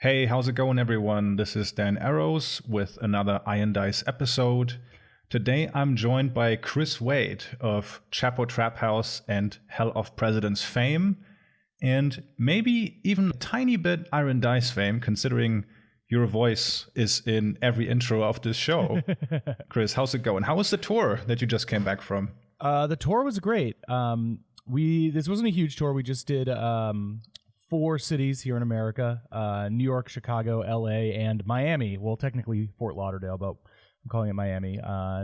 Hey, how's it going, everyone? This is Dan Arrows with another Iron Dice episode. Today I'm joined by Chris Wade of CHAPOTRAPHOUSE and Hell of Presidents fame, and maybe even a tiny bit Iron Dice fame, considering your voice is in every intro of this show. Chris, how's it going? How was the tour that you just came back from? The tour was great. This wasn't a huge tour. We just did four cities here in America: New York, Chicago, L.A., and Miami. Well, technically Fort Lauderdale, but I'm calling it Miami.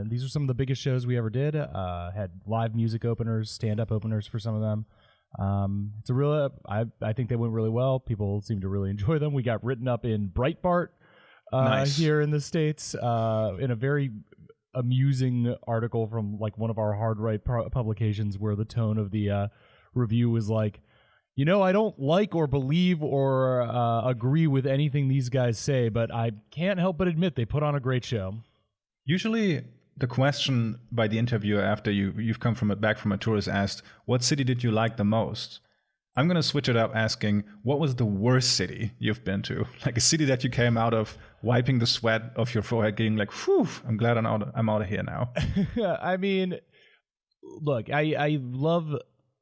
These are some of the biggest shows we ever did. Had live music openers, stand-up openers for some of them. It's a real. I think they went really well. People seem to really enjoy them. We got written up in Breitbart Nice. here in the States in a very amusing article from like one of our hard right publications, where the tone of the review was like, I don't like or believe or agree with anything these guys say, but I can't help but admit they put on a great show. Usually the question by the interviewer after you've come back from a tour is asked, what city did you like the most? I'm going to switch it up asking, what was the worst city you've been to? Like a city that you came out of wiping the sweat off your forehead, getting like, whew, I'm glad I'm out of here now. I mean, look,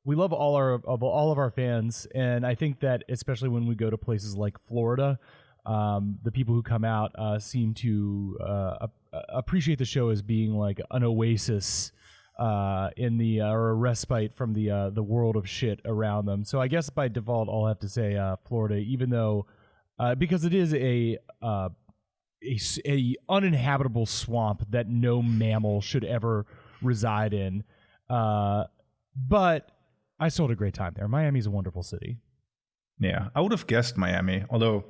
we love all of our fans, and I think that especially when we go to places like Florida, the people who come out seem to appreciate the show as being like an oasis in the or a respite from the world of shit around them. So I guess by default, I'll have to say Florida, even though because it is a uninhabitable swamp that no mammal should ever reside in. But I still had a great time there. Miami's a wonderful city. Yeah, I would have guessed Miami, although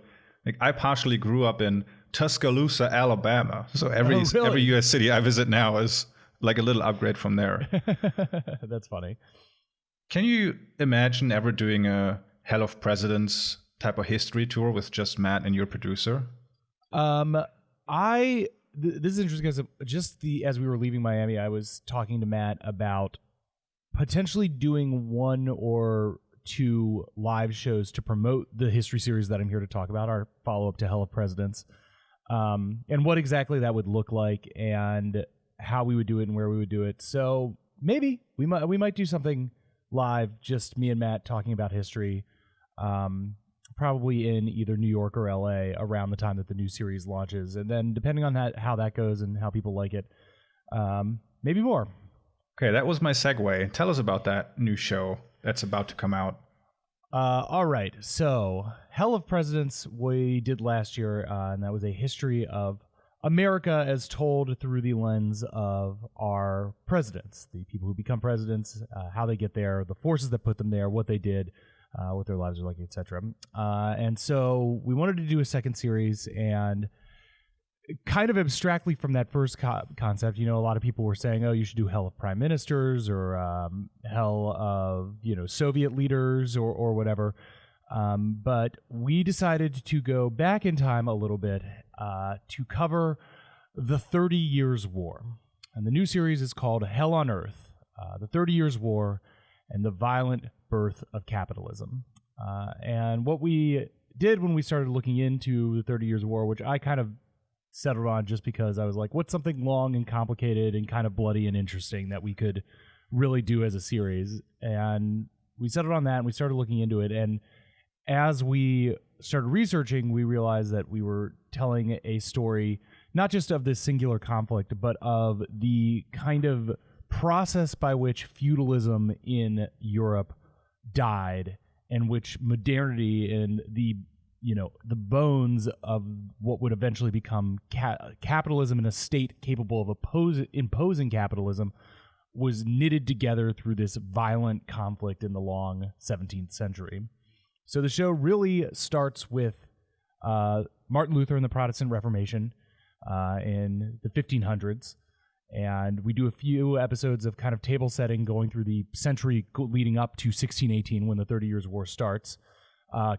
I partially grew up in Tuscaloosa, Alabama. So every U.S. city I visit now is like a little upgrade from there. That's funny. Can you imagine ever doing a Hell of Presidents type of history tour with just Matt and your producer? This is interesting because as we were leaving Miami, I was talking to Matt about potentially doing one or two live shows to promote the history series that I'm here to talk about, our follow-up to Hell of Presidents, and what exactly that would look like and how we would do it and where we would do it. So maybe we might do something live, just me and Matt talking about history, probably in either New York or LA around the time that the new series launches. And then depending on how that goes and how people like it, maybe more. Okay, that was my segue. Tell us about that new show that's about to come out. All right. So Hell of Presidents we did last year, and that was a history of America as told through the lens of our presidents, the people who become presidents, how they get there, the forces that put them there, what they did, what their lives are like, etc. And so we wanted to do a second series, and kind of abstractly from that first concept, a lot of people were saying, oh, you should do Hell of Prime Ministers or Hell of, Soviet leaders or whatever. But we decided to go back in time a little bit to cover the 30 Years' War. And the new series is called Hell on Earth, the 30 Years' War and the Violent Birth of Capitalism. And what we did when we started looking into the 30 Years' War, which I kind of settled on just because I was like, what's something long and complicated and kind of bloody and interesting that we could really do as a series? And we settled on that, and we started looking into it. And as we started researching, we realized that we were telling a story not just of this singular conflict, but of the kind of process by which feudalism in Europe died, and which modernity and the bones of what would eventually become capitalism in a state capable of imposing capitalism was knitted together through this violent conflict in the long 17th century. So the show really starts with Martin Luther and the Protestant Reformation in the 1500s. And we do a few episodes of kind of table setting going through the century leading up to 1618 when the 30 Years' War starts.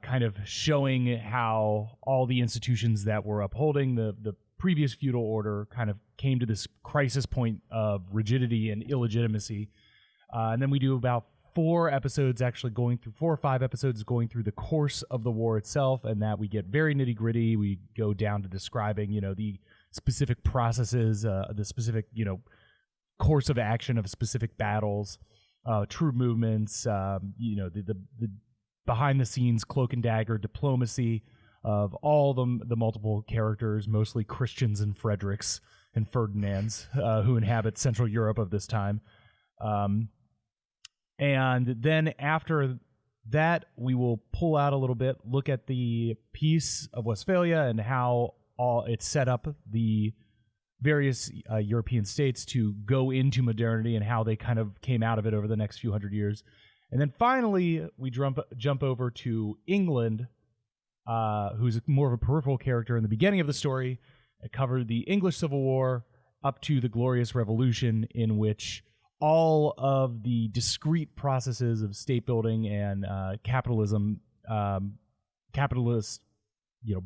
Kind of showing how all the institutions that were upholding the previous feudal order kind of came to this crisis point of rigidity and illegitimacy. And then we do about 4 episodes actually going through 4 or 5 episodes going through the course of the war itself, and that we get very nitty gritty. We go down to describing, the specific processes, the specific, course of action of specific battles, troop movements, the behind the scenes cloak and dagger diplomacy of all the multiple characters, mostly Christians and Fredericks and Ferdinands, who inhabit Central Europe of this time. And then after that, we will pull out a little bit, look at the Peace of Westphalia and how it set up the various European states to go into modernity and how they kind of came out of it over the next few hundred years. And then finally, we jump over to England, who's more of a peripheral character in the beginning of the story. It covered the English Civil War up to the Glorious Revolution, in which all of the discrete processes of state building and capitalist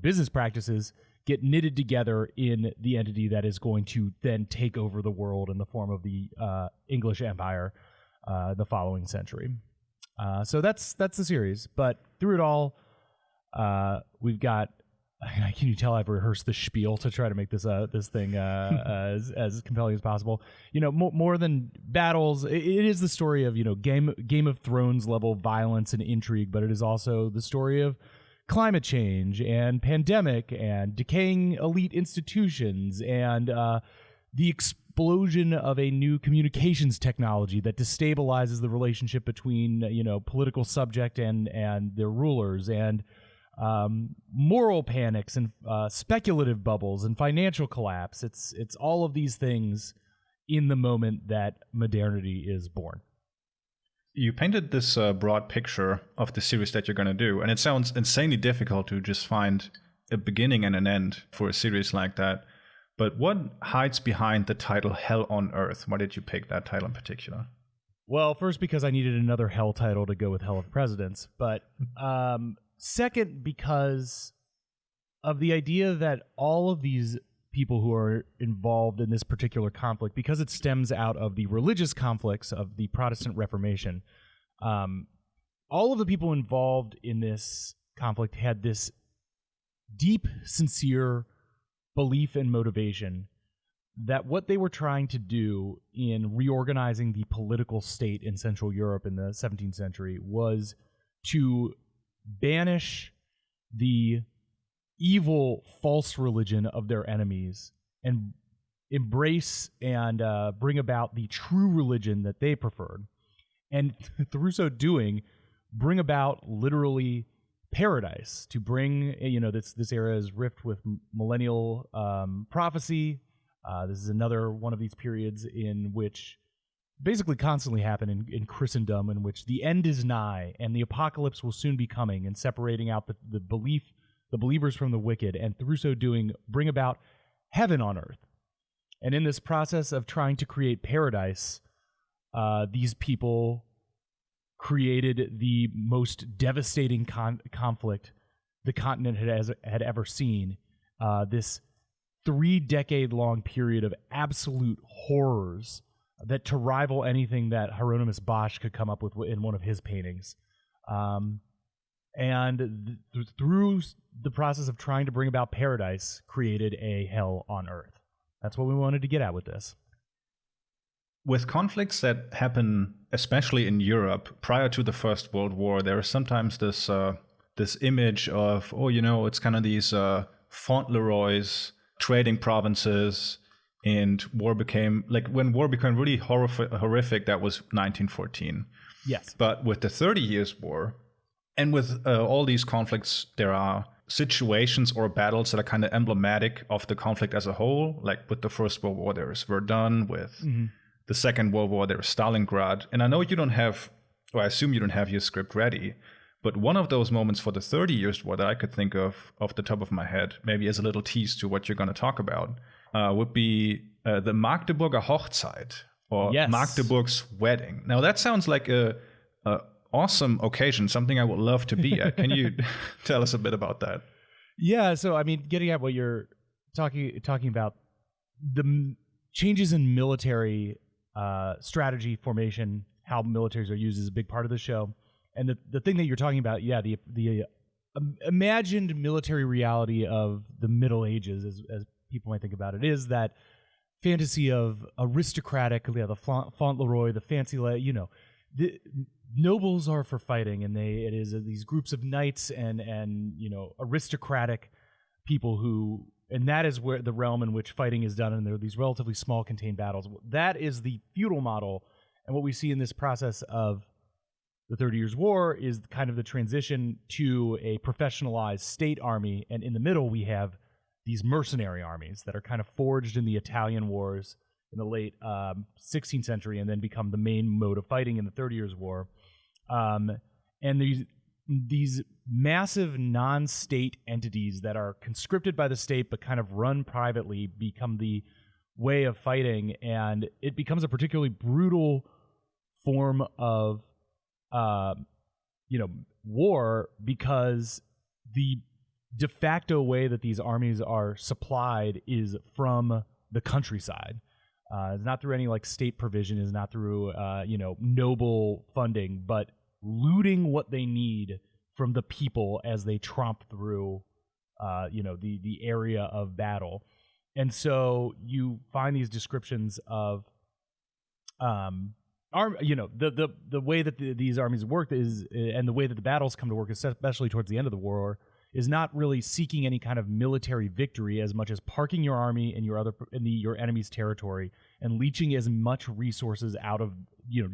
business practices get knitted together in the entity that is going to then take over the world in the form of the English Empire the following century. So that's the series. But through it all, we've got. Can you tell I've rehearsed the spiel to try to make this thing as compelling as possible? More than battles, it is the story of Game of Thrones level violence and intrigue, but it is also the story of climate change and pandemic and decaying elite institutions and the explosion of a new communications technology that destabilizes the relationship between political subject and their rulers, and moral panics and speculative bubbles and financial collapse. It's all of these things in the moment that modernity is born. You painted this broad picture of the series that you're going to do, and it sounds insanely difficult to just find a beginning and an end for a series like that. But what hides behind the title Hell on Earth? Why did you pick that title in particular? Well, first, because I needed another hell title to go with Hell of Presidents, but second, because of the idea that all of these people who are involved in this particular conflict, because it stems out of the religious conflicts of the Protestant Reformation, all of the people involved in this conflict had this deep, sincere belief and motivation that what they were trying to do in reorganizing the political state in Central Europe in the 17th century was to banish the evil false religion of their enemies and embrace and bring about the true religion that they preferred, and through so doing bring about literally paradise. To bring this era is rift with millennial prophecy. This is another one of these periods in which basically constantly happen in Christendom, in which the end is nigh and the apocalypse will soon be coming, and separating out the believers from the wicked, and through so doing bring about heaven on earth. And in this process of trying to create paradise, these people created the most devastating conflict the continent had ever seen. This 3-decade-long period of absolute horrors that to rival anything that Hieronymus Bosch could come up with in one of his paintings. And through the process of trying to bring about paradise, created a hell on earth. That's what we wanted to get at with this. With conflicts that happen, especially in Europe, prior to the First World War, there is sometimes this image of, it's kind of these Fauntleroys trading provinces, and when war became really horrific, that was 1914. Yes. But with the 30 Years' War, and with all these conflicts, there are situations or battles that are kind of emblematic of the conflict as a whole. Like with the First World War, there is Verdun. With the Second World War, there is Stalingrad. And I know you don't have, or I assume you don't have your script ready, but one of those moments for the 30 Years' War that I could think of off the top of my head, maybe as a little tease to what you're going to talk about, would be the Magdeburger Hochzeit, or yes. Magdeburg's wedding. Now that sounds like a awesome occasion, something I would love to be at. Can you tell us a bit about that? Yeah, so I mean, getting at what you're talking about, the changes in military strategy formation how militaries are used is a big part of the show. And the thing that you're talking about, the imagined military reality of the Middle Ages, as people might think about it, is that fantasy of aristocratic, the Fauntleroy, the fancy, the nobles are for fighting, and it is these groups of knights and aristocratic people who, and that is where the realm in which fighting is done, and there are these relatively small contained battles. That is the feudal model, and what we see in this process of the 30 Years' War is kind of the transition to a professionalized state army, and in the middle we have these mercenary armies that are kind of forged in the Italian wars in the late 16th century and then become the main mode of fighting in the 30 Years' War. And these massive non-state entities that are conscripted by the state but kind of run privately become the way of fighting, and it becomes a particularly brutal form of war, because the de facto way that these armies are supplied is from the countryside. It's not through any like state provision, it's not through noble funding, but looting what they need from the people as they tromp through the area of battle. And so you find these descriptions of the way that these armies work is, and the way that the battles come to work, especially towards the end of the war, is not really seeking any kind of military victory as much as parking your army in your enemy's territory and leeching as much resources out of,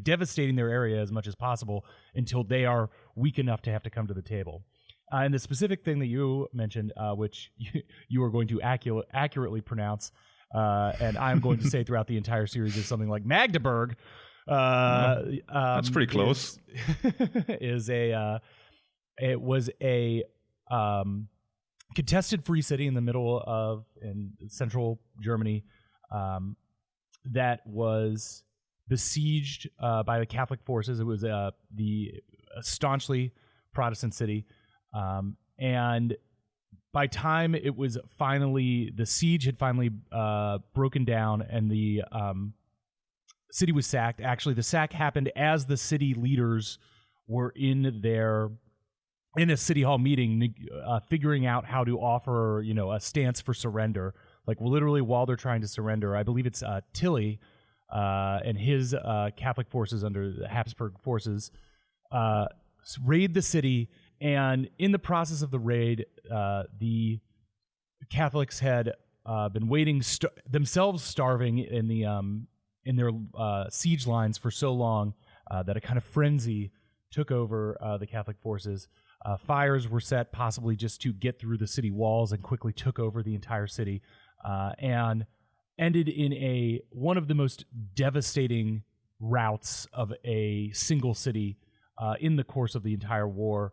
devastating their area as much as possible until they are weak enough to have to come to the table. And the specific thing that you mentioned, which you are going to accurately pronounce, and I'm going to say throughout the entire series, is something like Magdeburg. That's pretty close. It was a contested free city in the middle of in central Germany that was besieged by the Catholic forces. It was the staunchly Protestant city, and by time it was the siege had finally broken down, and the city was sacked. Actually, the sack happened as the city leaders were in a city hall meeting, figuring out how to offer, a stance for surrender. Like literally while they're trying to surrender, I believe it's Tilly and his Catholic forces under the Habsburg forces raid the city. And in the process of the raid, the Catholics had been waiting, themselves starving in their siege lines for so long that a kind of frenzy took over the Catholic forces. Fires were set, possibly just to get through the city walls, and quickly took over the entire city, and ended in one of the most devastating routs of a single city in the course of the entire war.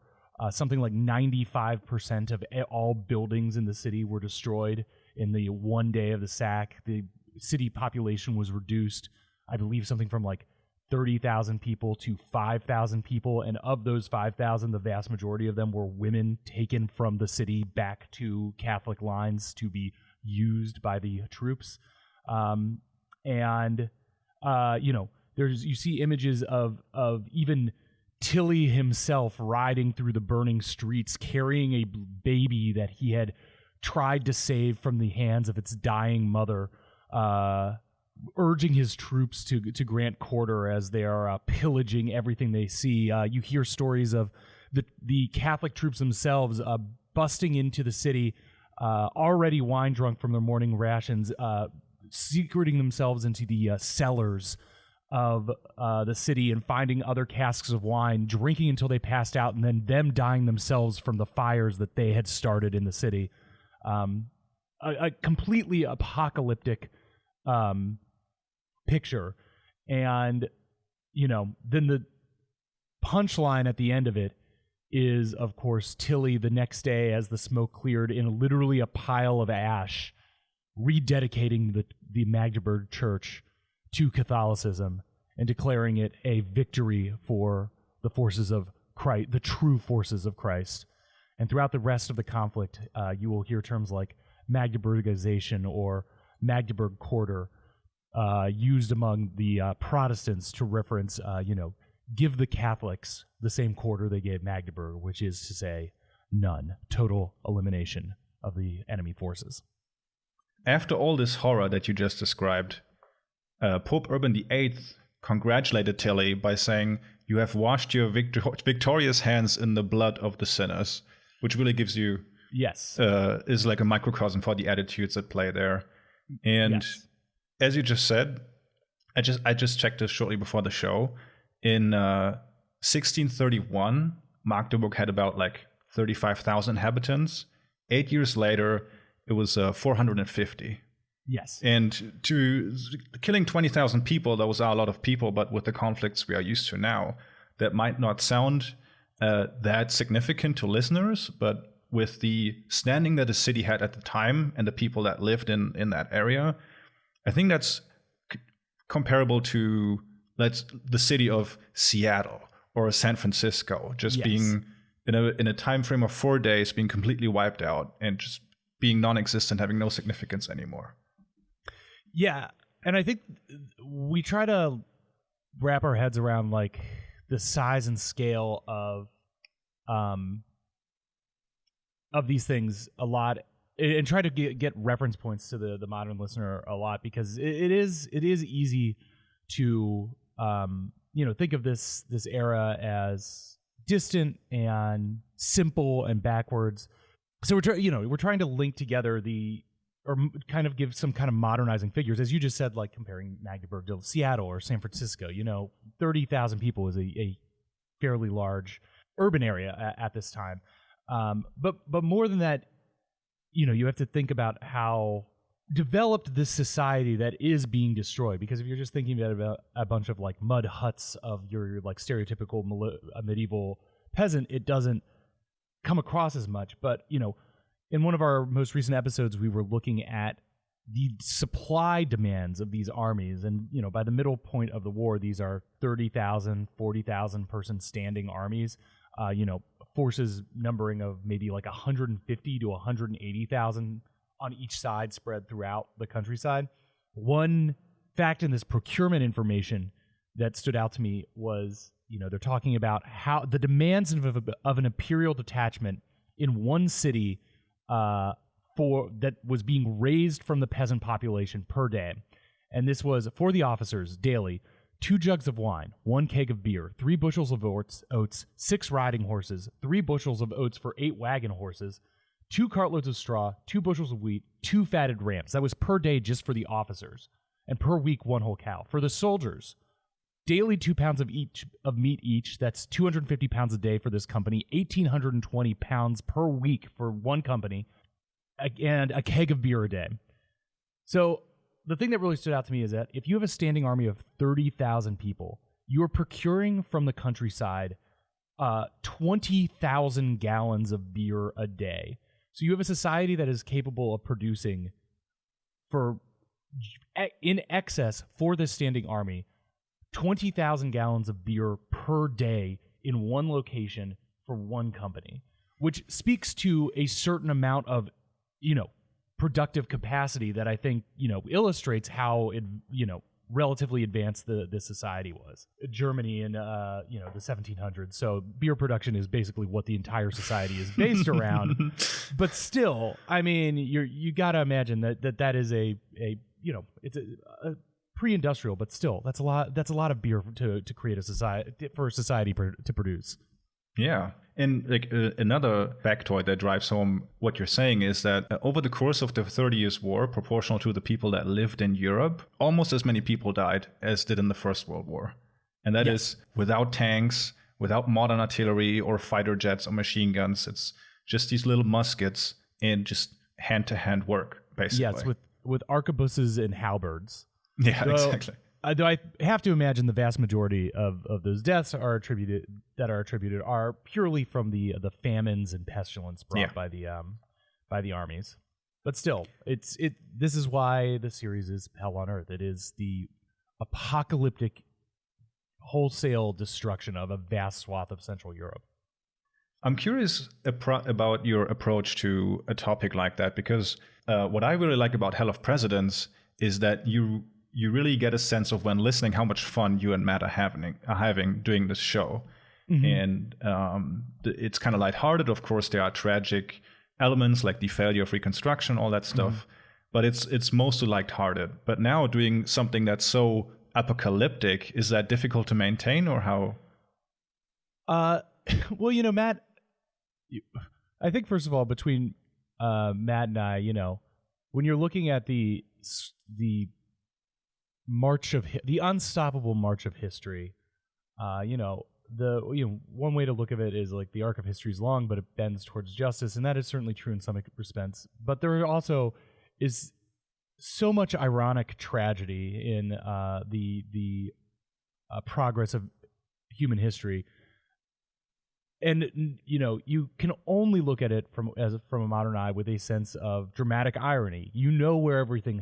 Something like 95% of all buildings in the city were destroyed in the one day of the sack. The city population was reduced, I believe, something from like 30,000 people to 5,000 people, and of those 5,000, the vast majority of them were women taken from the city back to Catholic lines to be used by the troops. You see images of even Tilly himself riding through the burning streets, carrying a baby that he had tried to save from the hands of its dying mother, urging his troops to grant quarter as they are pillaging everything they see. You hear stories of the Catholic troops themselves busting into the city, already wine drunk from their morning rations, secreting themselves into the cellars of the city and finding other casks of wine, drinking until they passed out, and then them dying themselves from the fires that they had started in the city. A completely apocalyptic picture. And then the punchline at the end of it is, of course, Tilly the next day, as the smoke cleared, in literally a pile of ash, rededicating the Magdeburg Church to Catholicism and declaring it a victory for the forces of Christ, the true forces of Christ. And throughout the rest of the conflict, you will hear terms like Magdeburgization or Magdeburg Quarter used among the Protestants to reference, give the Catholics the same quarter they gave Magdeburg, which is to say, none. Total elimination of the enemy forces. After all this horror that you just described, Pope Urban VIII congratulated Tilly by saying, "You have washed your victorious hands in the blood of the sinners," which really gives you is like a microcosm for the attitudes at play there. And as you just said, I just checked this shortly before the show. In 1631, Magdeburg had about like 35,000 inhabitants. 8 years later, it was 450. Yes. And to killing 20,000 people, those are a lot of people, but with the conflicts we are used to now, that might not sound that significant to listeners, but with the standing that the city had at the time and the people that lived in that area, I think that's comparable to the city of Seattle or San Francisco, just being in a time frame of 4 days, being completely wiped out and just being non-existent, having no significance anymore. Yeah, and I think we try to wrap our heads around like the size and scale of these things a lot, and try to get reference points to the modern listener a lot, because it is easy to think of this era as distant and simple and backwards. So we're trying to link together or kind of give some kind of modernizing figures, as you just said, like comparing Magdeburg to Seattle or San Francisco. 30,000 people is a fairly large urban area at this time. But more than that, you have to think about how developed this society that is being destroyed. Because if you're just thinking about a bunch of like mud huts of your like stereotypical medieval peasant, it doesn't come across as much. But in one of our most recent episodes, we were looking at the supply demands of these armies. And, by the middle point of the war, these are 30,000, 40,000 person standing armies, forces numbering of maybe like 150 to 180,000 on each side spread throughout the countryside. One fact in this procurement information that stood out to me was, they're talking about how the demands of an imperial detachment in one city that was being raised from the peasant population per day. And this was for the officers daily: 2 jugs of wine, 1 keg of beer, 3 bushels of oats, 6 riding horses, 3 bushels of oats for 8 wagon horses, 2 cartloads of straw, 2 bushels of wheat, 2 fatted rams. That was per day just for the officers, and per week 1 whole cow. For the soldiers, daily 2 pounds of meat each. That's 250 pounds a day for this company, 1,820 pounds per week for one company, and a keg of beer a day. So the thing that really stood out to me is that if you have a standing army of 30,000 people, you are procuring from the countryside 20,000 gallons of beer a day. So you have a society that is capable of producing in excess for this standing army 20,000 gallons of beer per day in one location for one company, which speaks to a certain amount of, productive capacity that I think, illustrates how it, relatively advanced the society was. Germany in, the 1700s. So beer production is basically what the entire society is based around. But still, I mean, you got to imagine that is it's a pre-industrial, but still, that's a lot of beer to create a society to produce. Yeah. And another factoid that drives home what you're saying is that over the course of the 30 Years' War, proportional to the people that lived in Europe, almost as many people died as did in the First World War. And that is without tanks, without modern artillery or fighter jets or machine guns. It's just these little muskets and just hand-to-hand work, basically. Yes, with arquebuses and halberds. Yeah, exactly. Though I have to imagine the vast majority of those deaths are attributed purely from the famines and pestilence brought by the armies. But still, this is why the series is Hell on Earth. It is the apocalyptic wholesale destruction of a vast swath of Central Europe. I'm curious about your approach to a topic like that, because what I really like about Hell of Presidents is that you you really get a sense of when listening how much fun you and Matt are having doing this show. And it's kind of lighthearted. Of course, there are tragic elements like the failure of Reconstruction, all that stuff. But it's mostly lighthearted. But now doing something that's so apocalyptic, is that difficult to maintain, or how? Well, Matt, I think first of all, between Matt and I, when you're looking at the the unstoppable march of history, one way to look at it is like the arc of history is long, but it bends towards justice, and that is certainly true in some respects. But there also is so much ironic tragedy in the progress of human history, and you can only look at it from a modern eye with a sense of dramatic irony. You know where everything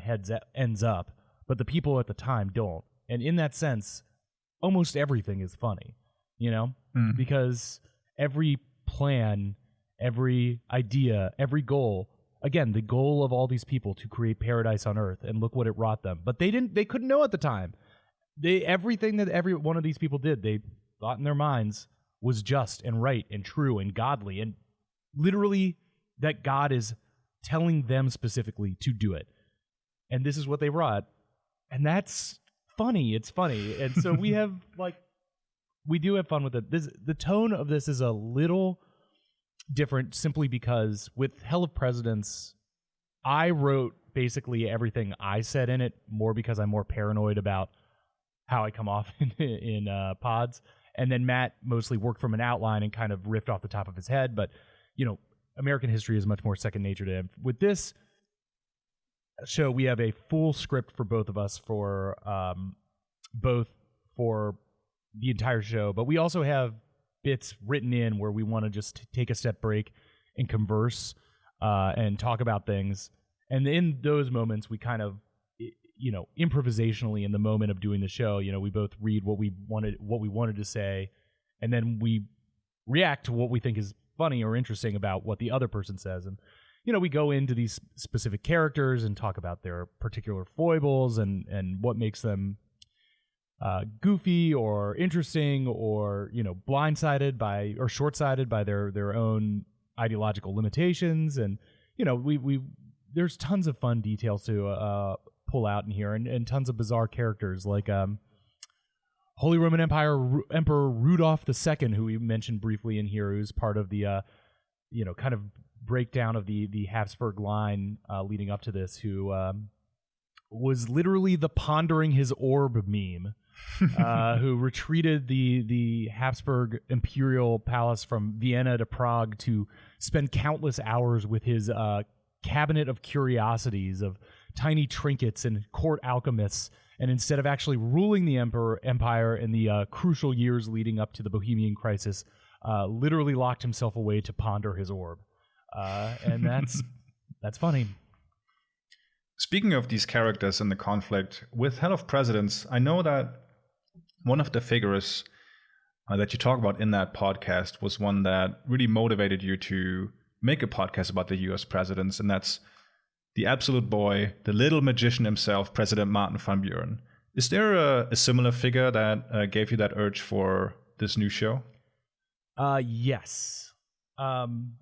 ends up, but the people at the time don't, and in that sense, almost everything is funny. Because every plan, every idea, every goal, again, the goal of all these people to create paradise on earth, and look what it wrought them. But they couldn't know at the time. Everything that every one of these people did, they thought in their minds was just and right and true and godly, and literally that God is telling them specifically to do it. And this is what they wrought. And that's funny. It's funny. And so we have we do have fun with it. The tone of this is a little different simply because with Hell of Presidents, I wrote basically everything I said in it more because I'm more paranoid about how I come off in pods. And then Matt mostly worked from an outline and kind of riffed off the top of his head. But, American history is much more second nature to him. With this show, we have a full script for both of us for the entire show, but we also have bits written in where we want to just take a step break and converse and talk about things. And in those moments, we kind of, improvisationally in the moment of doing the show, we both read what we wanted to say, and then we react to what we think is funny or interesting about what the other person says. And, we go into these specific characters and talk about their particular foibles and what makes them goofy or interesting or blindsided by or short-sighted by their own ideological limitations. And we there's tons of fun details to pull out in here, and tons of bizarre characters like Holy Roman Empire Emperor Rudolph II, who we mentioned briefly in here, who's part of the kind of breakdown of the Habsburg line leading up to this, who was literally the pondering his orb meme. Who retreated the Habsburg imperial palace from Vienna to Prague to spend countless hours with his cabinet of curiosities of tiny trinkets and court alchemists, and instead of actually ruling the empire in the crucial years leading up to the Bohemian crisis, literally locked himself away to ponder his orb. And that's funny. Speaking of these characters and the conflict, with Hell of Presidents, I know that one of the figures that you talk about in that podcast was one that really motivated you to make a podcast about the US presidents, and that's the absolute boy, the little magician himself, President Martin van Buren. Is there a similar figure that gave you that urge for this new show? Yes. And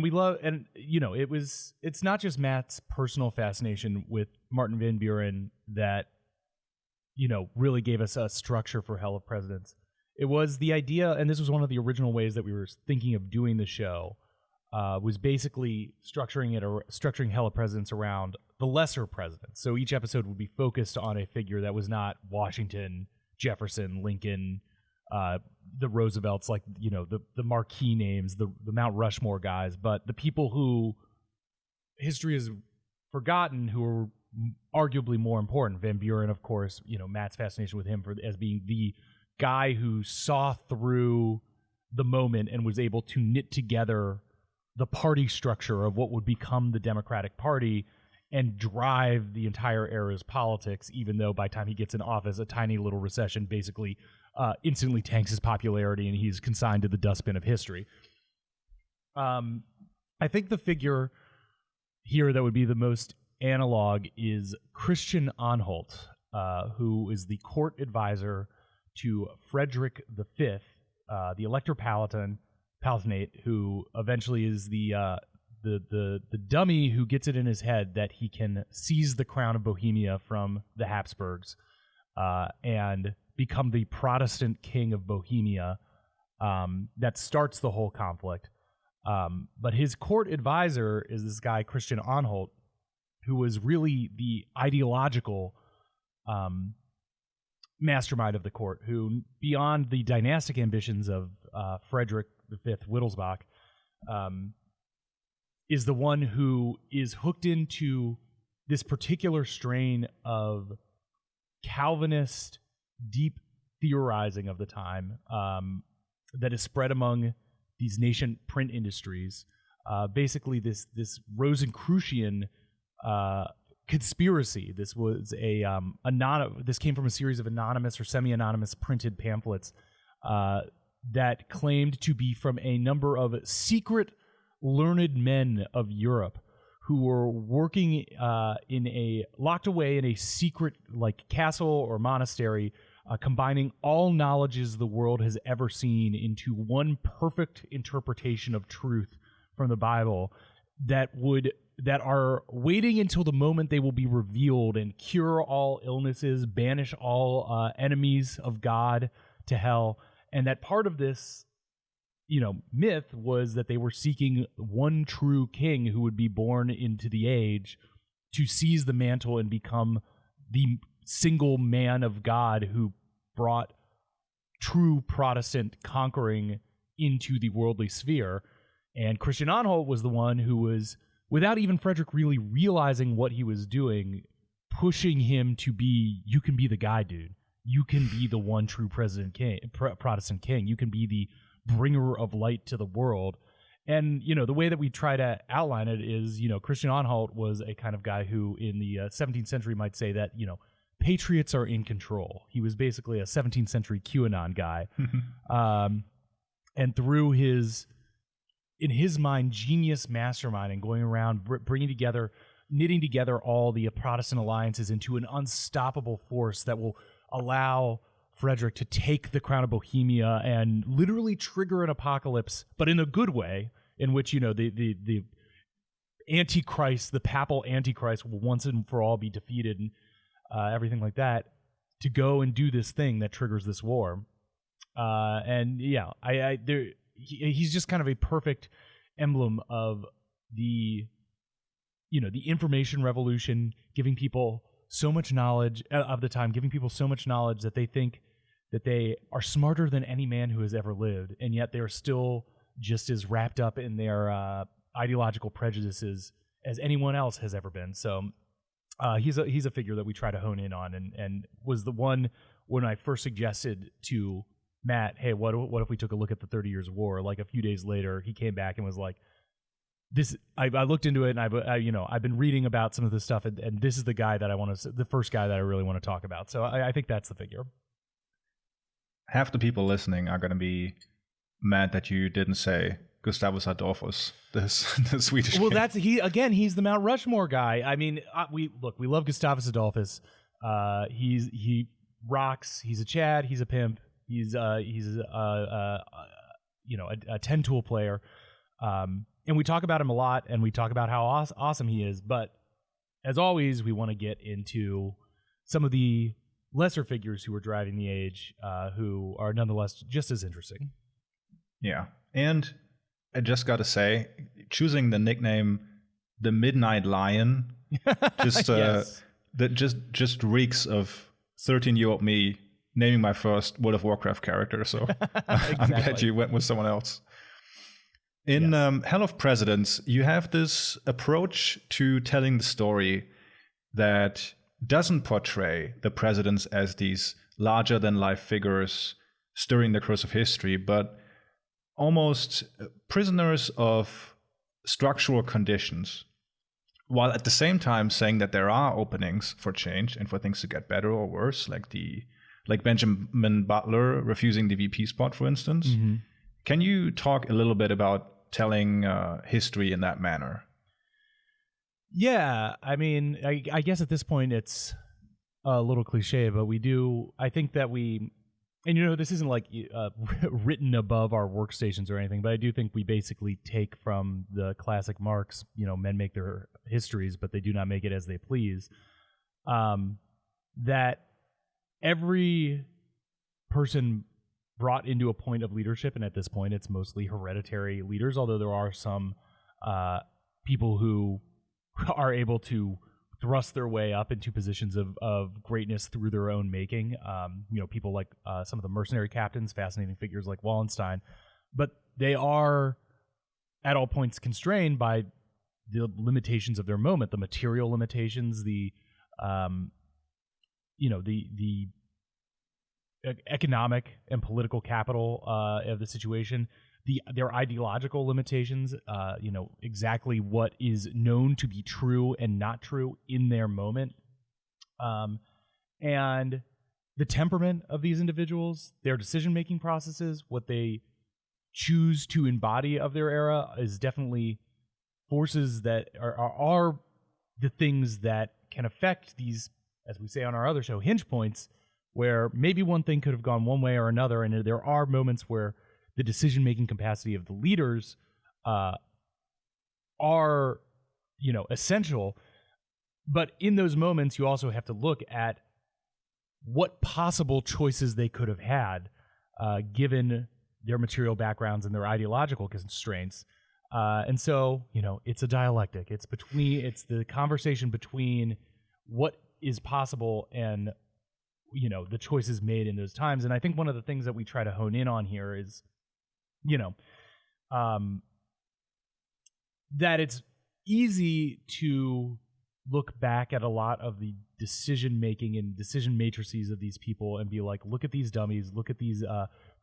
we love, and it's not just Matt's personal fascination with Martin van Buren that really gave us a structure for Hell of Presidents. It was the idea, and this was one of the original ways that we were thinking of doing the show, was basically structuring Hell of Presidents around the lesser presidents. So each episode would be focused on a figure that was not Washington, Jefferson, Lincoln, the Roosevelts, like, the marquee names, the Mount Rushmore guys, but the people who history has forgotten, who are arguably more important. Van Buren, of course, Matt's fascination with him as being the guy who saw through the moment and was able to knit together the party structure of what would become the Democratic Party and drive the entire era's politics, even though by the time he gets in office, a tiny little recession basically instantly tanks his popularity and he's consigned to the dustbin of history. I think the figure here that would be the most analog is Christian Anhalt. who is the court advisor to Frederick V, the Elector Palatinate, who eventually is the dummy who gets it in his head that he can seize the crown of Bohemia from the Habsburgs and become the Protestant king of Bohemia. That starts the whole conflict. But his court advisor is this guy, Christian Anhalt, who was really the ideological mastermind of the court, who, beyond the dynastic ambitions of Frederick V Wittelsbach, is the one who is hooked into this particular strain of Calvinist deep theorizing of the time that is spread among these nascent print industries. Basically, this Rosicrucian conspiracy. This was this came from a series of anonymous or semi-anonymous printed pamphlets that claimed to be from a number of secret learned men of Europe who were working locked away in a secret castle or monastery, combining all knowledges the world has ever seen into one perfect interpretation of truth from the Bible that are waiting until the moment they will be revealed and cure all illnesses, banish all enemies of God to hell. And that part of this, myth was that they were seeking one true king who would be born into the age to seize the mantle and become the single man of God who brought true Protestant conquering into the worldly sphere. And Christian Anhalt was the one who was, without even Frederick really realizing what he was doing, pushing him to be, you can be the guy, dude. You can be the one true Protestant king. You can be the bringer of light to the world. And, the way that we try to outline it is, Christian Anhalt was a kind of guy who in the 17th century might say that, patriots are in control. He was basically a 17th century QAnon guy. And through in his mind, genius masterminding, going around knitting together all the Protestant alliances into an unstoppable force that will allow Frederick to take the crown of Bohemia and literally trigger an apocalypse, but in a good way, in which, the Antichrist, the papal Antichrist, will once and for all be defeated and everything like that, to go and do this thing that triggers this war. He's just kind of a perfect emblem of the information revolution, giving people so much knowledge of the time, giving people so much knowledge that they think that they are smarter than any man who has ever lived, and yet they're still just as wrapped up in their ideological prejudices as anyone else has ever been. So he's a figure that we try to hone in on, and was the one when I first suggested to Matt, hey, what if we took a look at the 30 Years' War? Like a few days later, he came back and was like, "This." I looked into it, and I've been reading about some of this stuff, and this is the guy that the first guy that I really want to talk about. So I think that's the figure. Half the people listening are going to be mad that you didn't say Gustavus Adolphus, the Swedish. Well, king. He's the Mount Rushmore guy. I mean, we love Gustavus Adolphus. He rocks. He's a Chad. He's a pimp. He's a 10-tool player. And we talk about him a lot, and we talk about how awesome he is. But as always, we want to get into some of the lesser figures who were driving the age, who are nonetheless just as interesting. Yeah. And I just got to say, choosing the nickname the Midnight Lion just yes. that just reeks of 13-year-old me naming my first World of Warcraft character. So Exactly. I'm glad you went with someone else. In Hell of Presidents, you have this approach to telling the story that doesn't portray the presidents as these larger-than-life figures stirring the course of history, but almost prisoners of structural conditions, while at the same time saying that there are openings for change and for things to get better or worse, like Benjamin Butler refusing the VP spot, for instance. Mm-hmm. Can you talk a little bit about telling history in that manner? Yeah, I mean, I guess at this point it's a little cliche, but we do. I think that we, and this isn't like written above our workstations or anything, but I do think we basically take from the classic Marx. Men make their histories, but they do not make it as they please. That every person brought into a point of leadership, and at this point, it's mostly hereditary leaders. Although there are some people who are able to thrust their way up into positions of greatness through their own making. People like some of the mercenary captains, fascinating figures like Wallenstein, but they are at all points constrained by the limitations of their moment, the material limitations, the economic and political capital of the situation, their ideological limitations, exactly what is known to be true and not true in their moment, and the temperament of these individuals, their decision-making processes, what they choose to embody of their era is definitely forces that are the things that can affect these, as we say on our other show, hinge points, where maybe one thing could have gone one way or another, and there are moments where the decision-making capacity of the leaders are, essential. But in those moments, you also have to look at what possible choices they could have had, given their material backgrounds and their ideological constraints. And so, it's a dialectic. It's the conversation between what is possible and, the choices made in those times. And I think one of the things that we try to hone in on here is, that it's easy to look back at a lot of the decision making and decision matrices of these people and be like, look at these dummies, look at these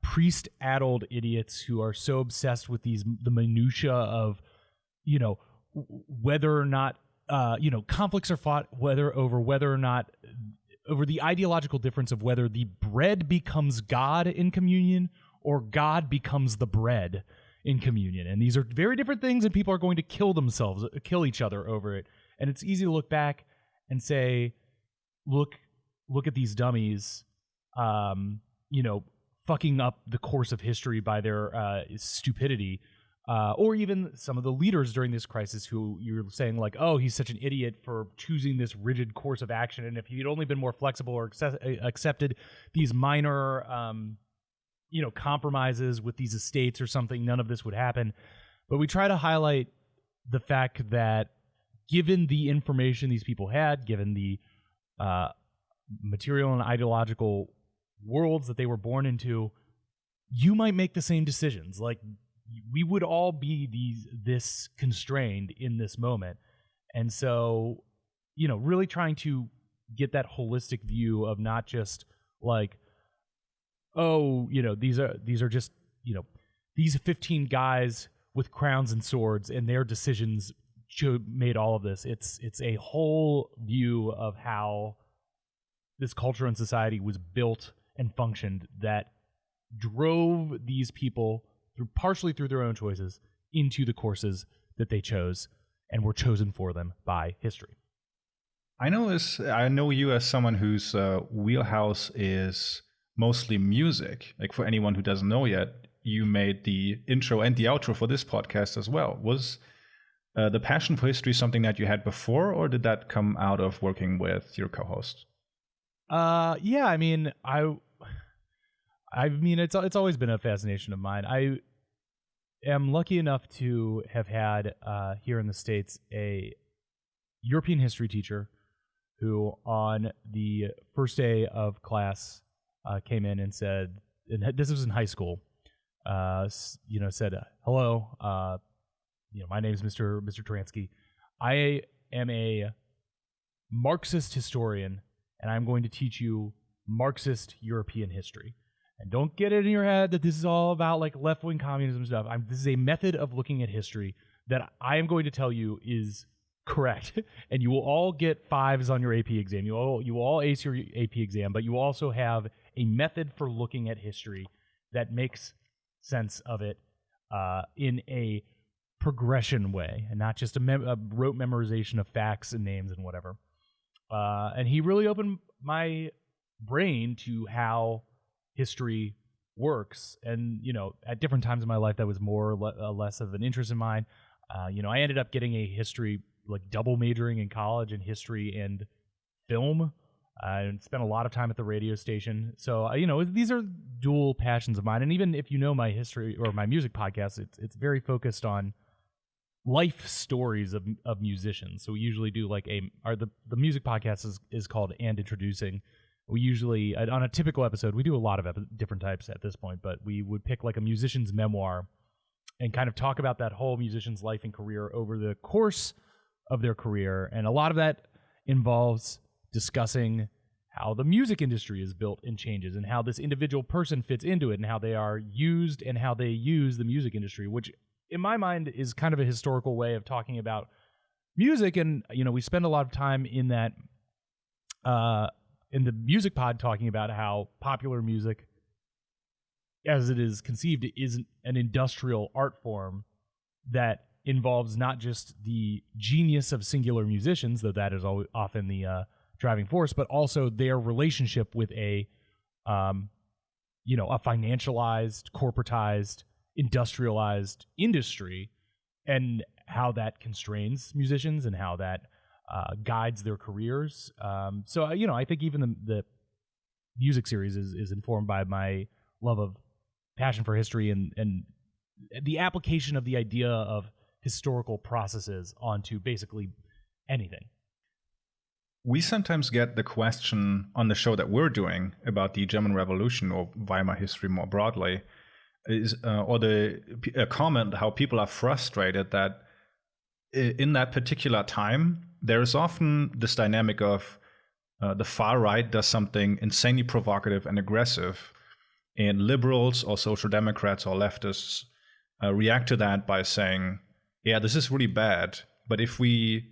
priest-addled idiots who are so obsessed with the minutia of, whether or not, conflicts are fought over the ideological difference of whether the bread becomes God in communion or God becomes the bread in communion. And these are very different things, and people are going to kill each other over it. And it's easy to look back and say, look at these dummies, fucking up the course of history by their stupidity. Or even some of the leaders during this crisis who you're saying like, oh, he's such an idiot for choosing this rigid course of action. And if he'd only been more flexible or accepted these minor, compromises with these estates or something, none of this would happen. But we try to highlight the fact that given the information these people had, given the material and ideological worlds that they were born into, you might make the same decisions. Like, we would all be this constrained in this moment. And so, really trying to get that holistic view of not just like, oh, these are just, these 15 guys with crowns and swords and their decisions made all of this. It's a whole view of how this culture and society was built and functioned that drove these people partially through their own choices into the courses that they chose and were chosen for them by history. I know you as someone whose wheelhouse is mostly music. Like, for anyone who doesn't know yet, you made the intro and the outro for this podcast as well. Was the passion for history something that you had before, or did that come out of working with your co-host? Yeah, I mean, it's always been a fascination of mine. I am lucky enough to have had here in the States a European history teacher who on the first day of class came in and said, and this was in high school, said, hello, my name is Mr. Taransky. I am a Marxist historian, and I'm going to teach you Marxist European history. And don't get it in your head that this is all about like left-wing communism stuff. This is a method of looking at history that I am going to tell you is correct. And you will all get 5s on your AP exam. You will all ace your AP exam, but you also have a method for looking at history that makes sense of it in a progression way, and not just a rote memorization of facts and names and whatever. And he really opened my brain to how history works. And, at different times in my life, that was more or less of an interest of mine. I ended up getting a history, like double majoring in college in history and film. I spent a lot of time at the radio station. So, these are dual passions of mine. And even if you know my history or my music podcast, it's very focused on life stories of musicians. So we usually do the music podcast is called And Introducing. We usually, on a typical episode, we do a lot of different types at this point, but we would pick like a musician's memoir and kind of talk about that whole musician's life and career over the course of their career. And a lot of that involves discussing how the music industry is built and changes, and how this individual person fits into it, and how they are used and how they use the music industry, which in my mind is kind of a historical way of talking about music. And, we spend a lot of time in that, in the music pod, talking about how popular music, as it is conceived, is an industrial art form that involves not just the genius of singular musicians, though that is often the driving force, but also their relationship with a financialized, corporatized, industrialized industry, and how that constrains musicians and how that guides their careers. So I think even the music series is informed by my love of passion for history and the application of the idea of historical processes onto basically anything. We sometimes get the question on the show that we're doing about the German Revolution or Weimar history more broadly, a comment how people are frustrated that in that particular time, there is often this dynamic of the far right does something insanely provocative and aggressive, and liberals or social democrats or leftists react to that by saying, yeah, this is really bad, but if we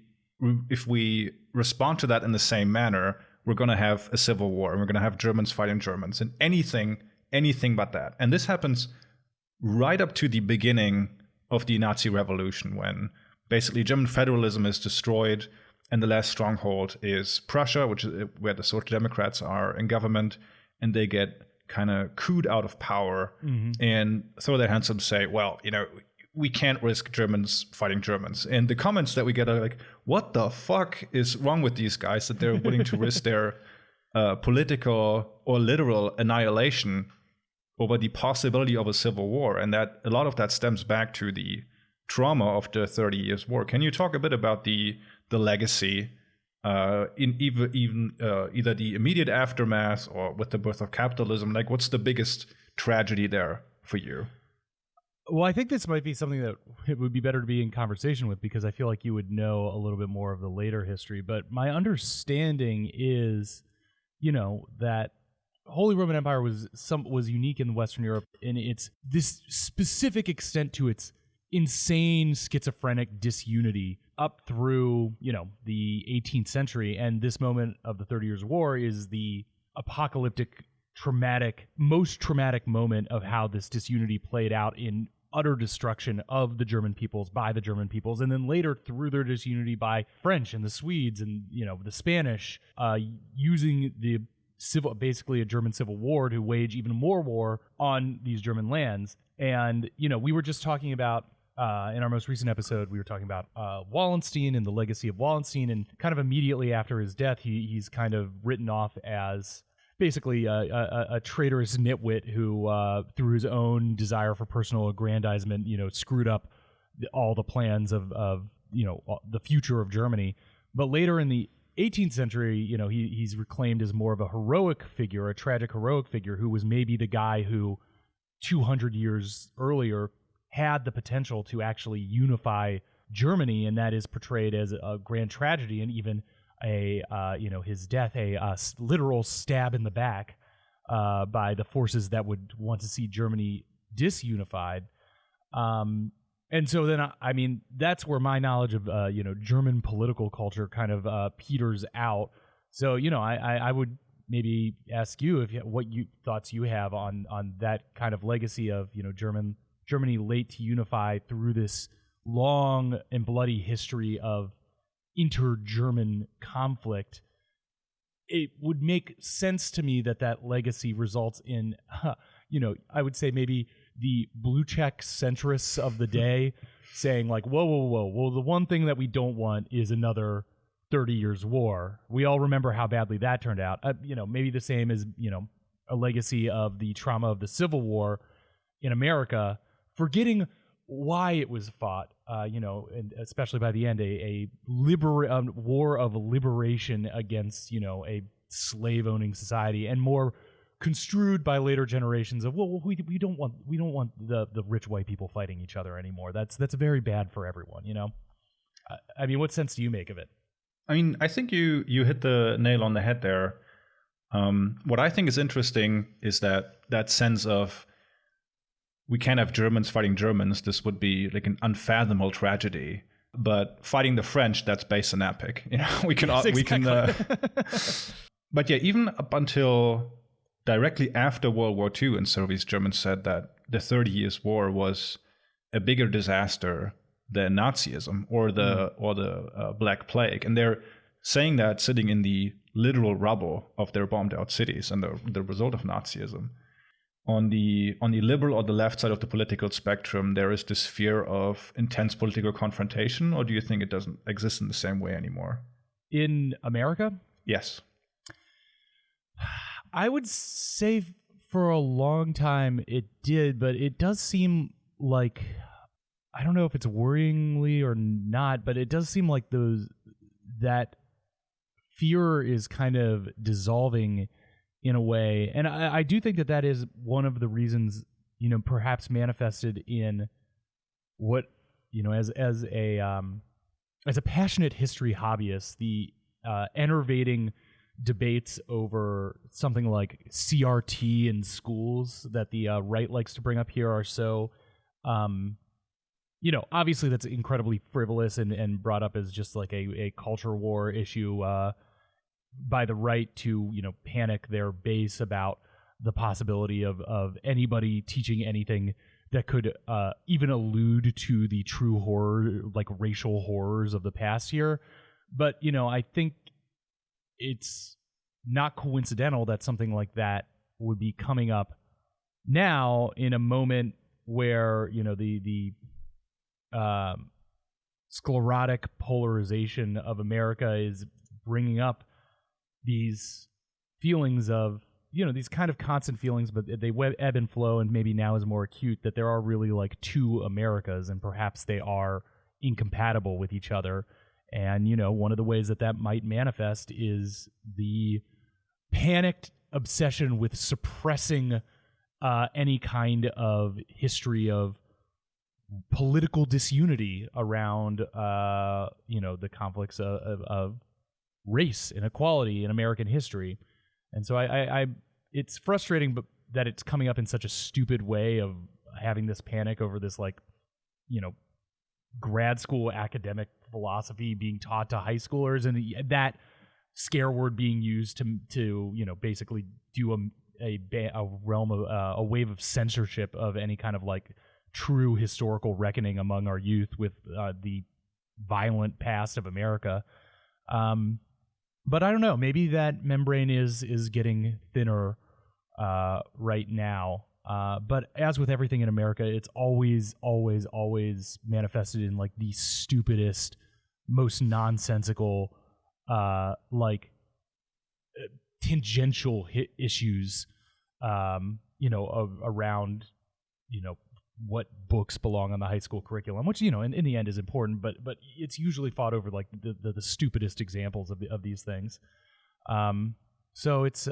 respond to that in the same manner, we're going to have a civil war, and we're going to have Germans fighting Germans, and anything but that. And this happens right up to the beginning of the Nazi Revolution, when basically German federalism is destroyed, and the last stronghold is Prussia, which is where the Social Democrats are in government, and they get kind of cooed out of power and throw their hands up and say, well, we can't risk Germans fighting Germans. And the comments that we get are like, what the fuck is wrong with these guys that they're willing to risk their political or literal annihilation over the possibility of a civil war? And that a lot of that stems back to the trauma of the 30 Years' War. Can you talk a bit about the legacy in either the immediate aftermath or with the birth of capitalism? Like, what's the biggest tragedy there for you? Well, I think this might be something that it would be better to be in conversation with, because I feel like you would know a little bit more of the later history. But my understanding is, that Holy Roman Empire was unique in Western Europe in its this specific extent to its insane schizophrenic disunity up through, the 18th century. And this moment of the 30 Years' War is the apocalyptic, most traumatic moment of how this disunity played out in utter destruction of the German peoples by the German peoples, and then later through their disunity by French and the Swedes and the Spanish, using basically a German civil war to wage even more war on these German lands. And we were just talking about in our most recent episode, we were talking about Wallenstein and the legacy of Wallenstein, and kind of immediately after his death, he's kind of written off as basically a traitorous nitwit who, through his own desire for personal aggrandizement, screwed up all the plans of the future of Germany. But later in the 18th century, he's reclaimed as more of a heroic figure, a tragic heroic figure, who was maybe the guy who 200 years earlier had the potential to actually unify Germany, and that is portrayed as a grand tragedy, and even his death, a literal stab in the back by the forces that would want to see Germany disunified. And so then, that's where my knowledge of, German political culture kind of peters out. So, I would maybe ask you what thoughts you have on that kind of legacy of, Germany late to unify through this long and bloody history of inter-German conflict, it would make sense to me that legacy results in, I would say maybe the blue check centrists of the day saying like, whoa, well, the one thing that we don't want is another 30 years war. We all remember how badly that turned out. Maybe the same as, a legacy of the trauma of the Civil War in America, forgetting why it was fought, and especially by the end, a war of liberation against, a slave-owning society, and more construed by later generations of, we don't want the rich white people fighting each other anymore. That's very bad for everyone, what sense do you make of it? I think you hit the nail on the head there. What I think is interesting is that sense of, we can't have Germans fighting Germans. This would be like an unfathomable tragedy. But fighting the French, that's based on epic. We can. But yeah, even up until directly after World War II, and so these Germans said that the 30 Years' War was a bigger disaster than Nazism or the Black Plague, and they're saying that sitting in the literal rubble of their bombed out cities and the result of Nazism. On the liberal or the left side of the political spectrum, there is this fear of intense political confrontation, or do you think it doesn't exist in the same way anymore? In America? Yes. I would say for a long time it did, but it does seem like, I don't know if it's worryingly or not, but it does seem like that fear is kind of dissolving in a way. And I do think that is one of the reasons, perhaps manifested in what, as a passionate history hobbyist, the enervating debates over something like CRT in schools that the right likes to bring up here are so, obviously that's incredibly frivolous and brought up as just like a culture war issue, by the right to, panic their base about the possibility of anybody teaching anything that could even allude to the true horror, like racial horrors of the past here. But, I think it's not coincidental that something like that would be coming up now in a moment where, the sclerotic polarization of America is bringing up these feelings of, these kind of constant feelings, but they ebb and flow, and maybe now is more acute, that there are really like two Americas, and perhaps they are incompatible with each other. And, one of the ways that might manifest is the panicked obsession with suppressing any kind of history of political disunity around, the conflicts of race inequality in American history. And so I it's frustrating, but that it's coming up in such a stupid way of having this panic over this, like, grad school academic philosophy being taught to high schoolers, and that scare word being used to basically do a realm of a wave of censorship of any kind of like true historical reckoning among our youth with the violent past of America. But I don't know. Maybe that membrane is getting thinner right now. But as with everything in America, it's always manifested in like the stupidest, most nonsensical, tangential issues, around, what books belong on the high school curriculum, which, in the end is important, but it's usually fought over like the stupidest examples of these things. So it's,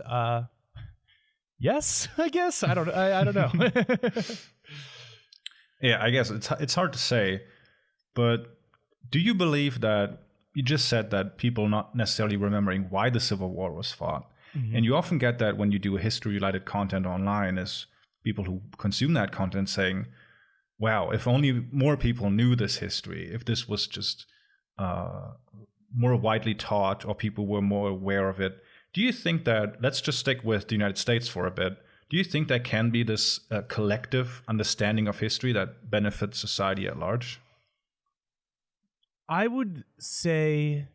yes, I guess. I don't know. Yeah, I guess it's hard to say, but do you believe that you just said that people not necessarily remembering why the Civil War was fought? Mm-hmm. And you often get that when you do history-related content online, is people who consume that content saying, wow, if only more people knew this history, if this was just more widely taught or people were more aware of it. Do you think that, let's just stick with the United States for a bit, do you think there can be this collective understanding of history that benefits society at large? I would say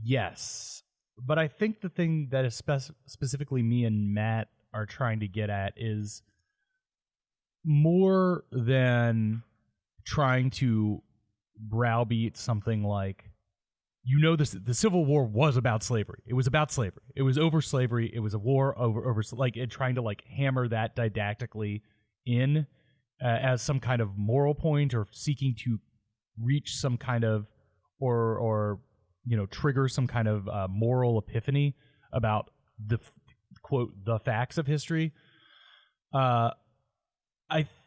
yes, But I think the thing that is specifically me and Matt are trying to get at is more than trying to browbeat something like, the Civil War was about slavery. It was about slavery. It was over slavery. It was a war over like, and trying to like hammer that didactically in as some kind of moral point, or seeking to reach some kind of or trigger some kind of moral epiphany about the quote the facts of history. I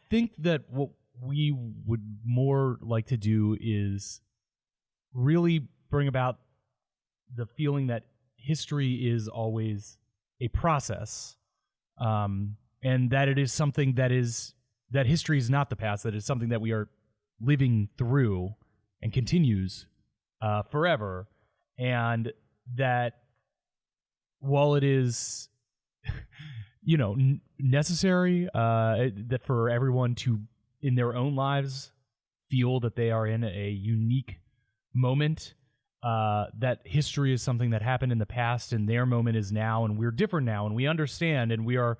think that what we would more like to do is really bring about the feeling that history is always a process, and that it is something that history is not the past, that is something that we are living through and continues forever, and that while it is necessary that for everyone to in their own lives feel that they are in a unique moment, that history is something that happened in the past and their moment is now, and we're different now, and we understand, and we are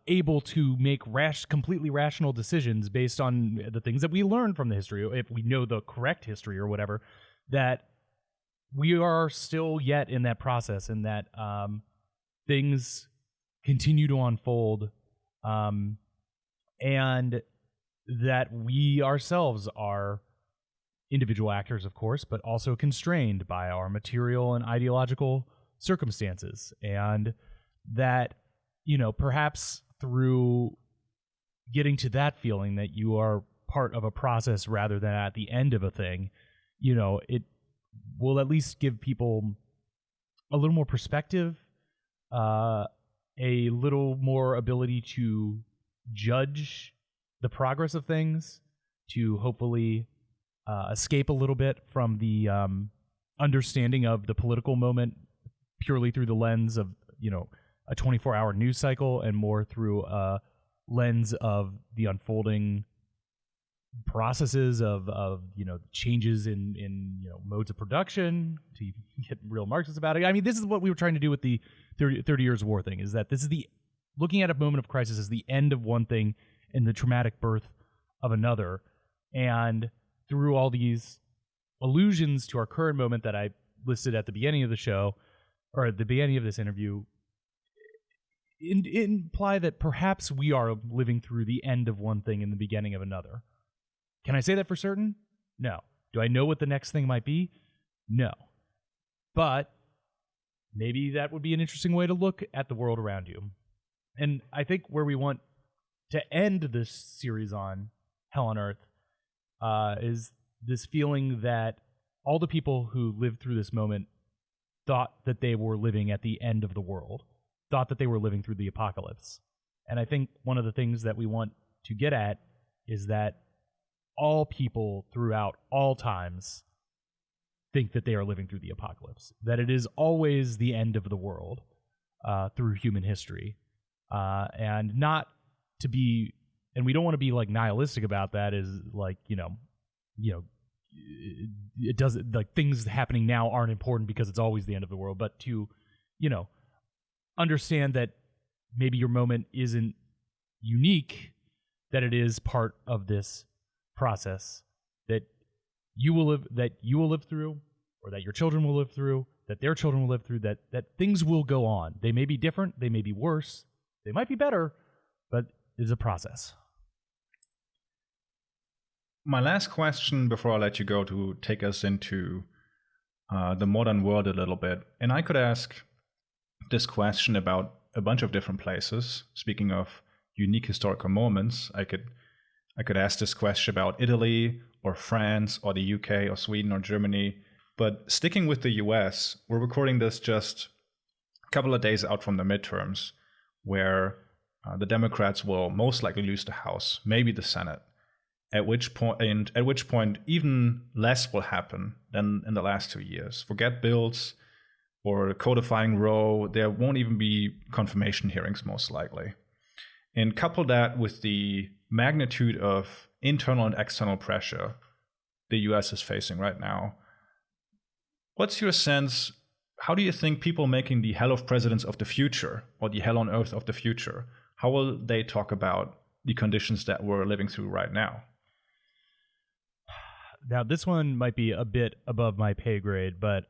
able to make completely rational decisions based on the things that we learned from the history, if we know the correct history or whatever, that we are still yet in that process, and that things continue to unfold, and that we ourselves are individual actors, of course, but also constrained by our material and ideological circumstances, and that perhaps through getting to that feeling that you are part of a process rather than at the end of a thing, it will at least give people a little more perspective, a little more ability to judge the progress of things, to hopefully escape a little bit from the understanding of the political moment purely through the lens of a 24-hour news cycle, and more through a lens of the unfolding processes of changes in modes of production, to get real Marxists about it. I mean, this is what we were trying to do with the 30 Years War thing, is that this is looking at a moment of crisis as the end of one thing and the traumatic birth of another. And through all these allusions to our current moment that I listed at the beginning of the show, or at the beginning of this interview, imply that perhaps we are living through the end of one thing and the beginning of another. Can I say that for certain? No. Do I know what the next thing might be? No. But maybe that would be an interesting way to look at the world around you. And I think where we want to end this series on Hell on Earth is this feeling that all the people who lived through this moment thought that they were living at the end of the world, thought that they were living through the apocalypse. And I think one of the things that we want to get at is that all people throughout all times think that they are living through the apocalypse, that it is always the end of the world through human history, and not to be, and we don't want to be like nihilistic about that, is like, it doesn't, like, things happening now aren't important because it's always the end of the world, but to, understand that maybe your moment isn't unique, that it is part of this process that you will live through, or that your children will live through, that their children will live through, that things will go on. They may be different, they may be worse, they might be better, but it's a process. My last question before I let you go to take us into the modern world a little bit, and I could ask this question about a bunch of different places. Speaking of unique historical moments, I could ask this question about Italy or France or the UK or Sweden or Germany. But sticking with the US, we're recording this just a couple of days out from the midterms, where the Democrats will most likely lose the House, maybe the Senate. At which point even less will happen than in the last 2 years. Forget bills or codifying Roe, there won't even be confirmation hearings most likely. And couple that with the magnitude of internal and external pressure the US is facing right now. What's your sense how do you think people making the Hell of Presidents of the future, or the Hell on Earth of the future, how will they talk about the conditions that we're living through right now? Now, this one might be a bit above my pay grade, but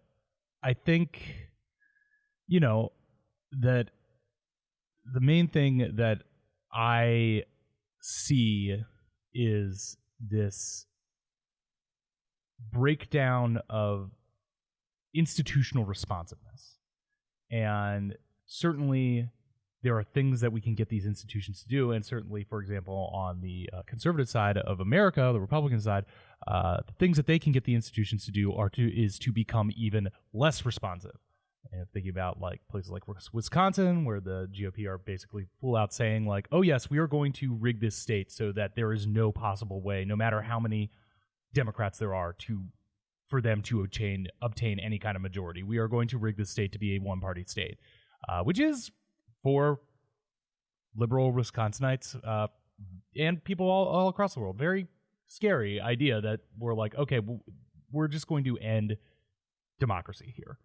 I think, that the main thing that I see is this breakdown of institutional responsiveness. And certainly there are things that we can get these institutions to do. And certainly, for example, on the conservative side of America, the Republican side, the things that they can get the institutions to do is to become even less responsive. And thinking about like places like Wisconsin, where the GOP are basically full out saying like, oh yes, we are going to rig this state so that there is no possible way, no matter how many Democrats there are, for them to obtain any kind of majority. We are going to rig this state to be a one-party state, which is, for liberal Wisconsinites and people all across the world, very scary idea that we're like, okay, we're just going to end democracy here.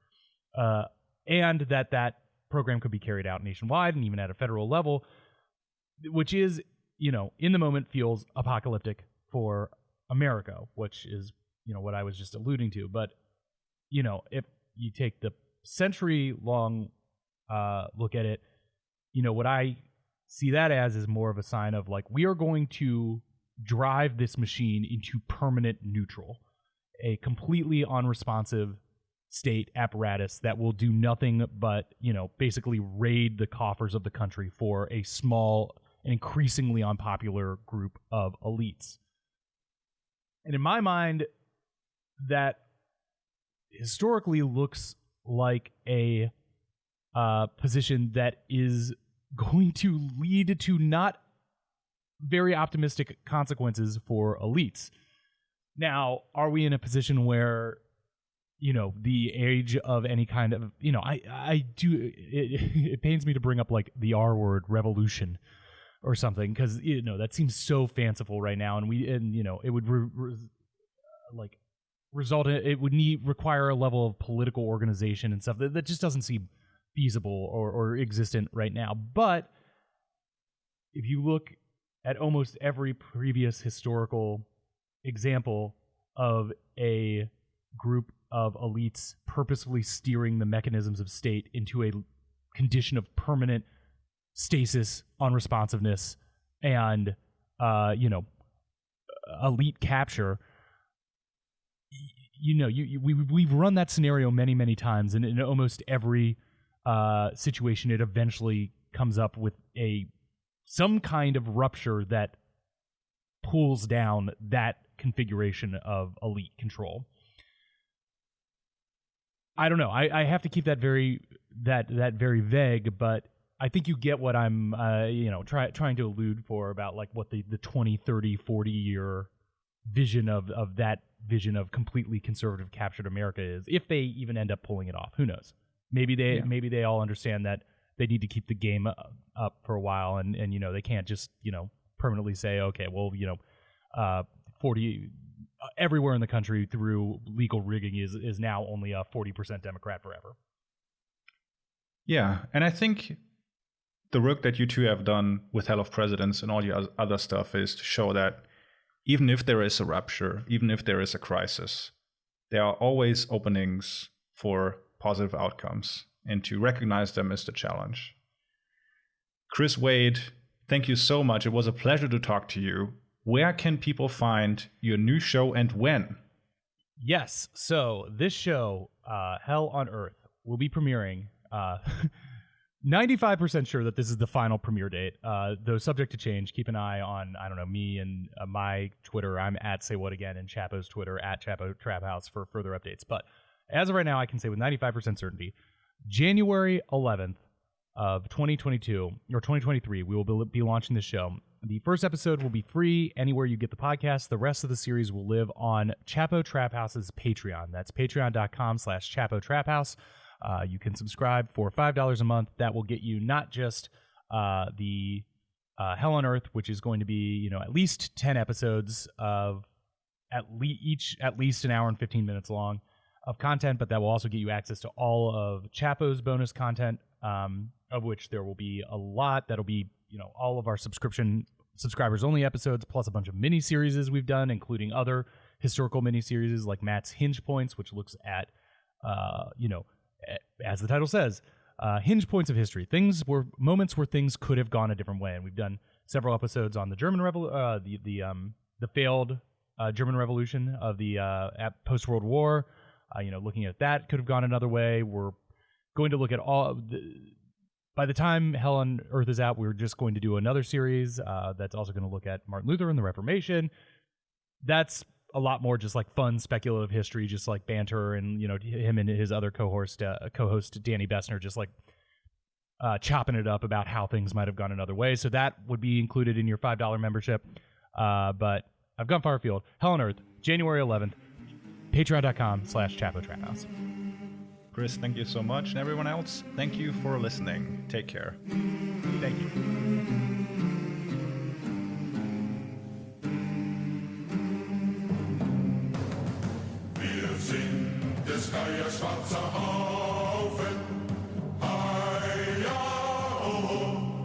And that program could be carried out nationwide and even at a federal level, which is, in the moment feels apocalyptic for America, which is, what I was just alluding to. But, if you take the century-long look at it, what I see that as is more of a sign of like, we are going to drive this machine into permanent neutral, a completely unresponsive state apparatus that will do nothing but, basically raid the coffers of the country for a small and increasingly unpopular group of elites. And in my mind, that historically looks like a position that is going to lead to not very optimistic consequences for elites. Now, are we in a position where, the age of any kind of, it pains me to bring up like the R word, revolution or something, because, that seems so fanciful right now. And it would result in, it would require a level of political organization and stuff that just doesn't seem feasible or existent right now. But if you look at almost every previous historical example of a group of elites purposefully steering the mechanisms of state into a condition of permanent stasis, unresponsiveness, and elite capture, we've run that scenario many, many times, and in almost every situation, it eventually comes up with some kind of rupture that pulls down that configuration of elite control. I don't know. I have to keep that very vague, but I think you get what I'm trying to allude for about like what the 20, 30, 40 year vision of that vision of completely conservative captured America is, if they even end up pulling it off. Who knows? Maybe they all understand that they need to keep the game up for a while, and they can't just permanently say, okay, well 40 everywhere in the country through legal rigging is now only a 40% Democrat forever. Yeah, and I think the work that you two have done with Hell of Presidents and all the other stuff is to show that even if there is a rupture, even if there is a crisis, there are always openings for positive outcomes, and to recognize them is the challenge. Chris Wade, thank you so much. It was a pleasure to talk to you. Where can people find your new show and when? Yes, so this show, Hell on Earth, will be premiering 95% sure that this is the final premiere date, though subject to change. Keep an eye on, me and my Twitter. I'm at Say What Again, and Chapo's Twitter at ChapoTrapHouse for further updates. But as of right now, I can say with 95% certainty, January 11th of 2022 or 2023, we will be launching this show. The first episode will be free anywhere you get the podcast. The rest of the series will live on Chapo Trap House's Patreon. That's patreon.com/ChapoTrapHouse. You can subscribe for $5 a month. That will get you not just the Hell on Earth, which is going to be at least 10 episodes of each at least an hour and 15 minutes long, of content, but that will also get you access to all of Chapo's bonus content, of which there will be a lot. That'll be, all of our subscribers only episodes, plus a bunch of mini series we've done, including other historical mini series like Matt's Hinge Points, which looks at, as the title says, hinge points of history. Moments where things could have gone a different way. And we've done several episodes on the German the failed German Revolution of the post-World War. Looking at that could have gone another way. We're going to look at by the time Hell on Earth is out, we're just going to do another series that's also going to look at Martin Luther and the Reformation. That's a lot more just like fun speculative history, just like banter, and him and his other co-host Danny Bessner just like chopping it up about how things might have gone another way. So that would be included in your $5 membership. But I've gone far afield. Hell on Earth, January 11th, patreon.com/ChapoTrapHouse. Chris, thank you so much. And everyone else, thank you for listening. Take care. Thank you. Wir sind des Geiers schwarzer Haufen, Heia, oh,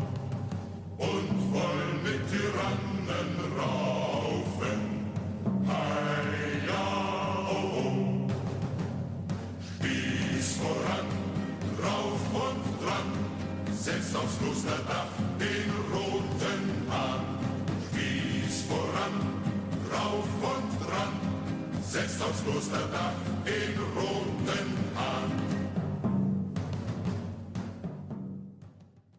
und wollen mit Tyrannen raufen, Heia, oh, Spieß voran, drauf und dran, setzt aufs Klosterdach den roten Hahn, Spieß voran, drauf und dran, setzt aufs Klosterdach den roten